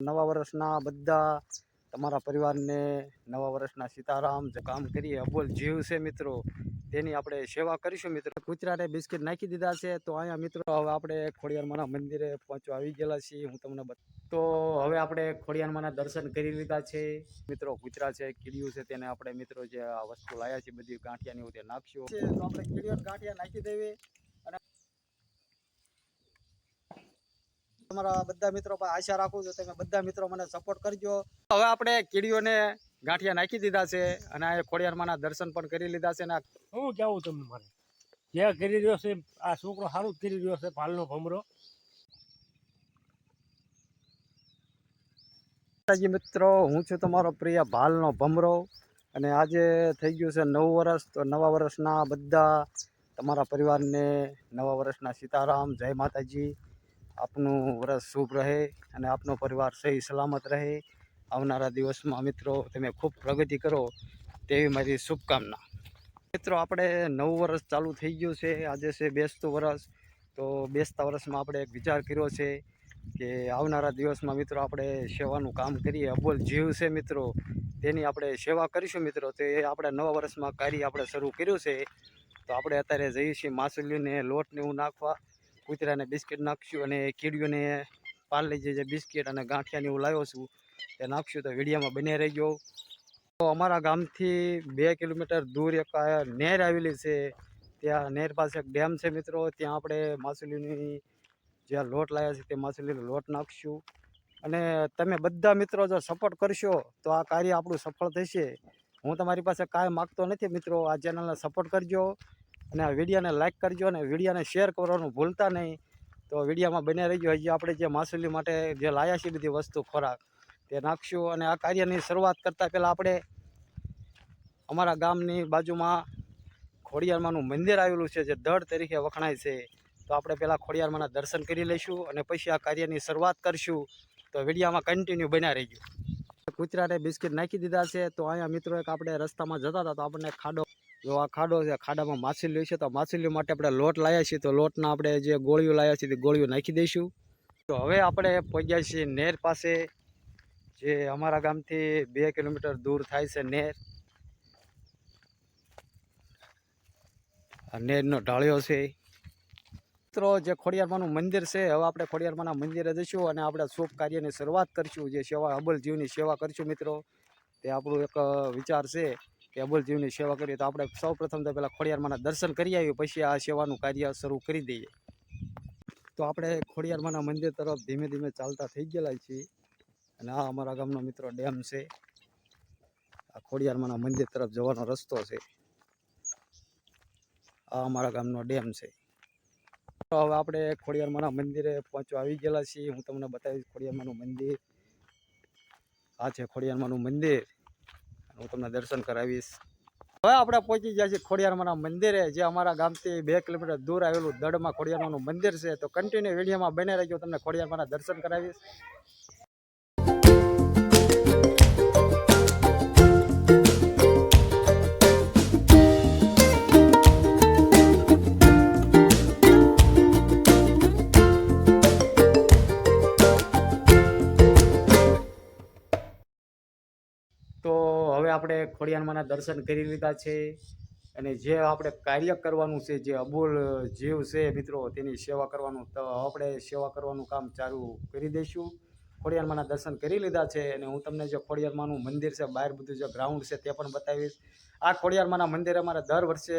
નવા વર્ષના બધા તમારા પરિવારને નવા વર્ષના સીતારામ જે કામ કરીએ અબોલ જીવ છે મિત્રો તેની આપણે સેવા કરીશું મિત્રો. કૂતરાને બિસ્કિટ નાખી દીધા છે તો અહીંયા મિત્રો હવે આપણે ખોડિયારમાંના મંદિરે પહોંચવા આવી ગયેલા છીએ. હું તમને તો હવે આપણે ખોડિયારમાંના દર્શન કરી લીધા છે મિત્રો. કૂતરા છે, કીડીયું છે, તેને આપણે મિત્રો જે આ વસ્તુ લાયા છે બધી ગાંઠિયાની હું તે નાખશું તો આપણે કીડીયું ગાંઠિયા નાખી દેવી. અને તમારા બધા મિત્રો પર આશા રાખું છું તમે બધા મિત્રો મને સપોર્ટ કરજો. હવે આપણે કીડીઓને ગાંઠિયા નાખી દીધા છે અને આ ખોડિયારમાંના દર્શન પણ કરી લીધા છે. ને હું કેવું તમને મારે જે કરી રહ્યો છે આ છોકરો સારું જ કરી રહ્યો છે. પાલનો ભમરો મિત્રો, હું છું તમારો પ્રિય ભાલનો ભમરો અને આજે થઈ ગયું છે નવું વર્ષ. તો નવા વર્ષના બધા તમારા પરિવારને નવા વર્ષના સીતારામ, જય માતાજી. આપનું વર્ષ શુભ રહે અને આપનો પરિવાર સહી સલામત રહે. આવનારા દિવસમાં મિત્રો તમે ખૂબ પ્રગતિ કરો તેવી મારી શુભકામના. મિત્રો, આપણે નવું વર્ષ ચાલુ થઈ ગયું છે. આજે છે બેસતું વર્ષ. તો બેસતા વર્ષમાં આપણે એક વિચાર કર્યો છે કે આવનારા દિવસમાં મિત્રો આપણે સેવાનું કામ કરીએ. અબોલ જીવ છે મિત્રો તેની આપણે સેવા કરીશું મિત્રો. તો એ આપણે નવા વર્ષમાં કાર્ય આપણે શરૂ કર્યું છે. તો આપણે અત્યારે જઈએ છીએ માછલીને લોટને એવું નાખવા, કૂતરાને બિસ્કિટ નાખશું અને કીડીઓને પાર્લેજી જે બિસ્કિટ અને ગાંઠિયાને હું લાવ્યો છું તે નાખશું. તો વિડીયોમાં બને રહેજો. તો અમારા ગામથી 2 કિલોમીટર દૂર એક નહેર આવેલી છે. ત્યાં નહેર પાસે એક ડેમ છે મિત્રો. ત્યાં આપણે માછલીની જે લોટ લાવ્યા છે તે માછલીનો લોટ નાખશું. અને તમે બધા મિત્રો જો સપોર્ટ કરશો તો આ કાર્ય આપણું સફળ થશે. હું તમારી પાસે કાંઈ માગતો નથી મિત્રો. આ ચેનલને સપોર્ટ કરજો અને આ વિડીયોને લાઇક કરજો અને વિડીયોને શેર કરવાનું ભૂલતા નહીં. તો વિડીયોમાં બને રહીજો. હજી આપણે જે માછલી માટે જે લાવ્યા છે બધી વસ્તુ ખોરાક તે નાખશું. અને આ કાર્યની શરૂઆત કરતાં પહેલાં આપણે અમારા ગામની બાજુમાં ખોડિયારમાંનું મંદિર આવેલું છે જે દળ તરીકે વખણાય છે. તો આપણે પહેલાં ખોડિયારમાંના દર્શન કરી લઈશું અને પછી આ કાર્યની શરૂઆત કરશું. તો વિડીયોમાં કન્ટિન્યુ બન્યા રહીજો. કૂતરાને બિસ્કિટ નાખી દીધા છે. તો અહીંયા મિત્રો એક આપણે રસ્તામાં જતા હતા તો આપણને ખાડો, જો આ ખાડો છે, ખાડામાં માછલીઓ છે. તો માછલીઓ માટે આપણે લોટ લાવ્યા છીએ. તો લોટના આપણે જે ગોળીઓ લાવ્યા છીએ તે ગોળીઓ નાખી દઈશું. તો હવે આપણે પહોંચ્યા છીએ નહેર પાસે, જે અમારા ગામથી 2 કિલોમીટર દૂર થાય છે નહેર. આ નહેરનો ઢાળિયો છે મિત્રો. જે ખોડિયારમાંનું મંદિર છે, હવે આપણે ખોડિયારમાંના મંદિરે જઈશું અને આપણે શુભ કાર્યની શરૂઆત કરીશું. જે સેવા અબોલ જીવની સેવા કરીશું મિત્રો. તે આપણું એક વિચાર છે કે અબોલ જીવની સેવા કરીએ. તો આપણે સૌ પ્રથમ તો પહેલાં ખોડિયારમાંના દર્શન કરી આવીએ, પછી આ સેવાનું કાર્ય શરૂ કરી દઈએ. તો આપણે ખોડિયારમાંના મંદિર તરફ ધીમે ધીમે ચાલતા થઈ ગયેલા છીએ. અને આ અમારા ગામનો મિત્રો ડેમ છે. આ ખોડિયારમાંના મંદિર તરફ જવાનો રસ્તો છે. આ અમારા ગામનો ડેમ છે. તો હવે આપણે ખોડિયારમાંના મંદિરે પહોંચવા આવી ગયેલા છીએ. હું તમને બતાવીશ ખોડિયારમાંનું મંદિર. આ છે ખોડિયારમાંનું મંદિર. હું તમને દર્શન કરાવીશ. હવે આપણે પહોંચી ગયા છીએ ખોડિયારમાંના મંદિરે, જે અમારા ગામથી 2 કિલોમીટર દૂર આવેલું દળમાં ખોડિયારમાંનું મંદિર છે. તો કન્ટિન્યુ વિડીયોમાં બને રહેજો, તમને ખોડિયારમાંના દર્શન કરાવીશ. તો હવે આપણે ખોડિયારમાંના દર્શન કરી લીધા છે અને જે આપણે કાર્ય કરવાનું છે, જે અબોલ જીવ છે મિત્રો તેની સેવા કરવાનું, તો આપણે સેવા કરવાનું કામ ચાલુ કરી દઈશું. ખોડિયારમાંના દર્શન કરી લીધા છે અને હું તમને જે ખોડિયારમાંનું મંદિર છે, બહાર બધું જે ગ્રાઉન્ડ છે તે પણ બતાવીશ. આ ખોડિયારમાંના મંદિરે અમારે દર વર્ષે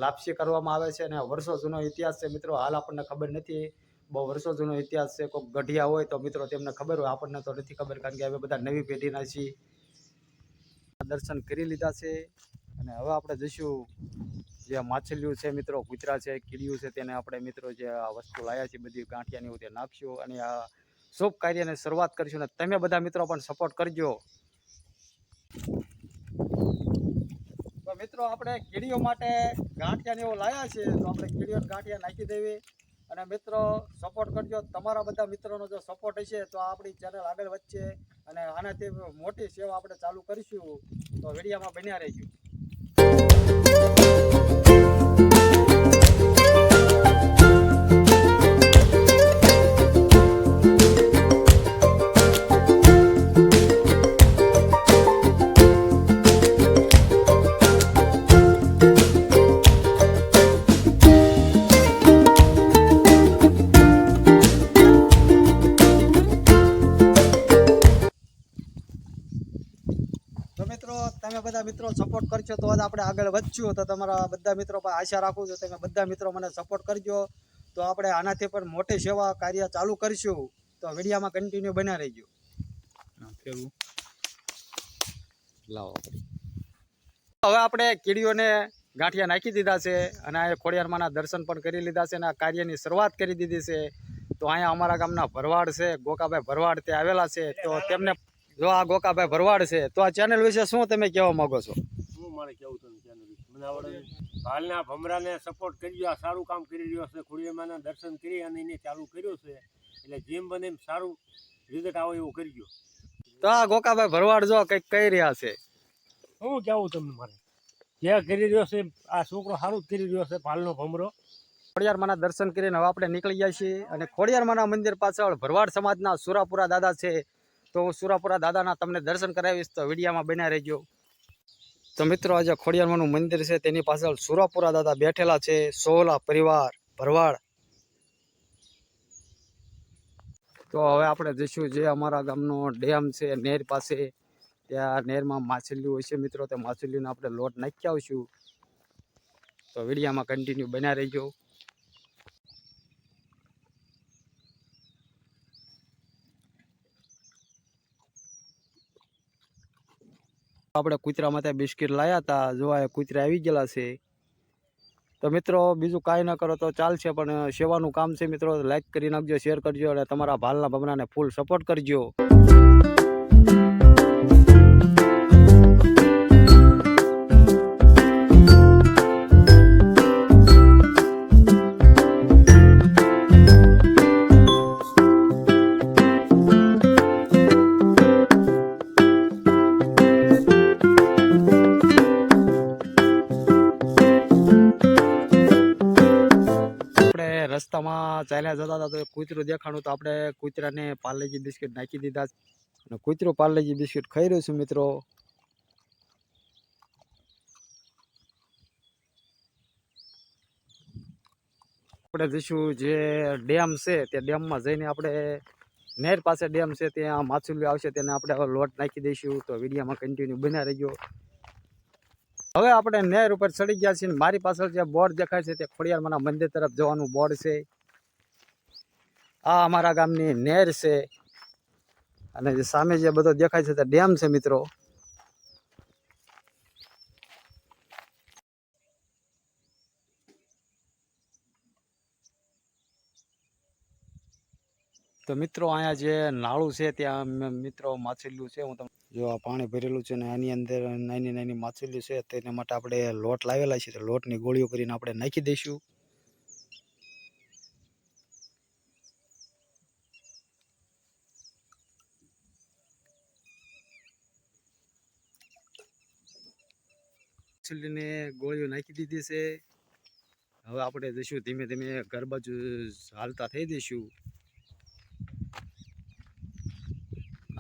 લાપસી કરવામાં આવે છે અને વર્ષો જૂનો ઇતિહાસ છે મિત્રો. હાલ આપણને ખબર નથી, બહુ વર્ષો જૂનો ઇતિહાસ છે. કોઈક ગઢિયા હોય તો મિત્રો તેમને ખબર હોય, આપણને તો નથી ખબર, કારણ કે હવે બધા નવી પેઢીના છીએ. દર્શન કરી લીધા છે અને હવે આપણે જઈશું જે માછલીઓ છે મિત્રો, કૂતરા છે, કીડીયું છે, તેને આપણે મિત્રો જે આ વસ્તુ લાવ્યા છે બધી ગાંઠિયાની તે નાખશું અને આ શુભ કાર્યની શરૂઆત કરીશું. અને તમે બધા મિત્રો પણ સપોર્ટ કરજો. તો મિત્રો આપણે કીડીઓ માટે ગાંઠિયાને એવું લાવ્યા છે. તો આપણે કીડીઓને ગાંઠિયા નાખી દેવી અને મિત્રો સપોર્ટ કરજો. તમારા બધા મિત્રોનો જો સપોર્ટ હશે તો આપણી ચેનલ આગળ વધશે અને આનાથી મોટી સેવા આપણે ચાલુ કરીશું. તો વિડીયોમાં બન્યા રહેજો. બધા મિત્રો સપોર્ટ કરશો તો જ આપણે આગળ વધશું. તો તમારા બધા મિત્રો પર આશા રાખું છું તમે બધા મિત્રો મને સપોર્ટ કરજો તો આપણે આનાથી પણ મોટી સેવા કાર્ય ચાલુ કરીશું. તો વિડીયોમાં કન્ટિન્યુ બન્યા રહેજો. લાવો હવે આપણે કીડીઓને ગાંઠિયા નાખી દીધા છે અને આ ખોડિયારમાંના દર્શન પણ કરી લીધા છે અને આ કાર્યની શરૂઆત કરી દીધી છે. તો અહીંયા અમારા ગામના ભરવાડ છે, ગોકાભાઈ ભરવાડ તે આવેલા છે. તો તેમને જો આ ગોકાભાઈ ભરવાડ છે તો આ ચેનલ વિશે શું તમે કહેવા માંગો છો? શું મારે કેવું તમને ચેનલ વિશે? મને આવડે હાલના ભમરાને સપોર્ટ કર્યો, આ સારું કામ કરી રહ્યો છે. ખોડિયારમાંના દર્શન કરી અને એને ચાલુ કર્યું છે, એટલે જેમ બને એમ સારું રિઝલ્ટ આવે એવું કરજો. તો આ ગોકાભાઈ ભરવાડ જો કંઈક કહી રહ્યા છે. શું કેવું તમને મારે? જે કરી રહ્યો છે આ છોકરો સારું જ કરી રહ્યો છે. પાલનો ભમરો ખોડિયારમાંના દર્શન કરીને હવે આપણે નીકળી જાય છીએ અને ખોડિયારમાંના મંદિર પાછળ ભરવાડ સમાજના સુરાપુરા દાદા છે. તો હું સુરાપુરા દાદાના તમને દર્શન કરાવીશ, તો વિડીયોમાં બન્યા રહેજો. તો મિત્રો આજે ખોડિયારમાંનું મંદિર છે તેની પાછળ સુરાપુરા દાદા બેઠેલા છે. સોહલા પરિવાર ભરવાડ. તો હવે આપણે જઈશું જે અમારા ગામનો ડેમ છે નેર પાસે, ત્યાં નેરમાં માછલીઓ હોય છે મિત્રો. તે માછલીઓને આપણે લોટ નાખી આવશું. તો વિડીયોમાં કન્ટિન્યુ બન્યા રહેજો. આપણે કૂતરા માટે બિસ્કિટ લાવ્યા હતા, જોવા કૂતરા આવી ગયેલા છે. તો મિત્રો બીજું કાંઈ ન કરો તો ચાલશે, પણ સેવાનું કામ છે મિત્રો. લાઈક કરી નાખજો, શેર કરજો અને તમારા ભાલના ભમરાને ફૂલ સપોર્ટ કરજો. રસ્તામાં ચાલ્યા જતા હતા તો કૂતરું દેખાણું, તો આપણે કૂતરાને પાર્લેજી બિસ્કિટ નાખી દીધા અને કૂતરું પાર્લેજી બિસ્કિટ ખાઈ રહ્યું છે મિત્રો. આપણે જઈશું જે ડેમ છે તે ડેમમાં જઈને આપણે નેર પાસે ડેમ છે ત્યાં માછલીઓ આવશે તેને આપણે હવે લોટ નાખી દઈશું. તો વિડીયોમાં કન્ટિન્યુ બન્યા રહેજો. હવે આપણે નેર ઉપર ચડી ગયા છીએ. મારી પાછળ જે બોર્ડ દેખાય છે તે ખોડિયારમાંના મંદિર તરફ જવાનું બોર્ડ છે. આ અમારા ગામની નેર છે અને જે સામે જે બધો દેખાય છે તે ડેમ છે મિત્રો. તો મિત્રો અહીંયા જે નાળું છે ત્યાં મિત્રો માછલીઓ છે. હું તમને જો આ પાણી ભરેલું છે ને આની અંદર નાની નાની માછલીઓ છે. તેના માટે આપણે લોટ લાવેલા છે, તો લોટની ગોળીઓ કરીને આપણે નાખી દઈશું. માછલીને ગોળીઓ નાખી દીધી છે. હવે આપણે જઈશું ધીમે ધીમે ઘર બાજુ હાલતા થઈ જઈશું.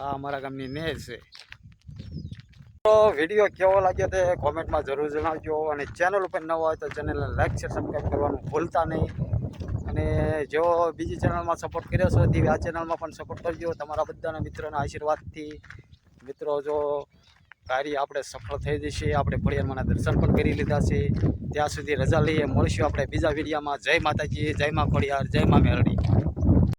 આ અમારા ગામની નેર છે. તો વિડીયો કેવો લાગ્યો તે કોમેન્ટમાં જરૂર જણાવજો અને ચેનલ ઉપર નવા હોય તો ચેનલને લાઈક શેર સબસ્ક્રાઈબ કરવાનું ભૂલતા નહીં. અને જેઓ બીજી ચેનલમાં સપોર્ટ કર્યો છો તેવી આ ચેનલમાં પણ સપોર્ટ કરજો. તમારા બધાના મિત્રોના આશીર્વાદથી મિત્રો જો કાર્ય આપણે સફળ થઈ જશે. આપણે ખોડિયારમાંના દર્શન પણ કરી લીધા છે. ત્યાં સુધી રજા લઈએ, મળીશું આપણે બીજા વિડીયોમાં. જય માતાજી, જય મા ખોડિયાર, જય મા મેલડી.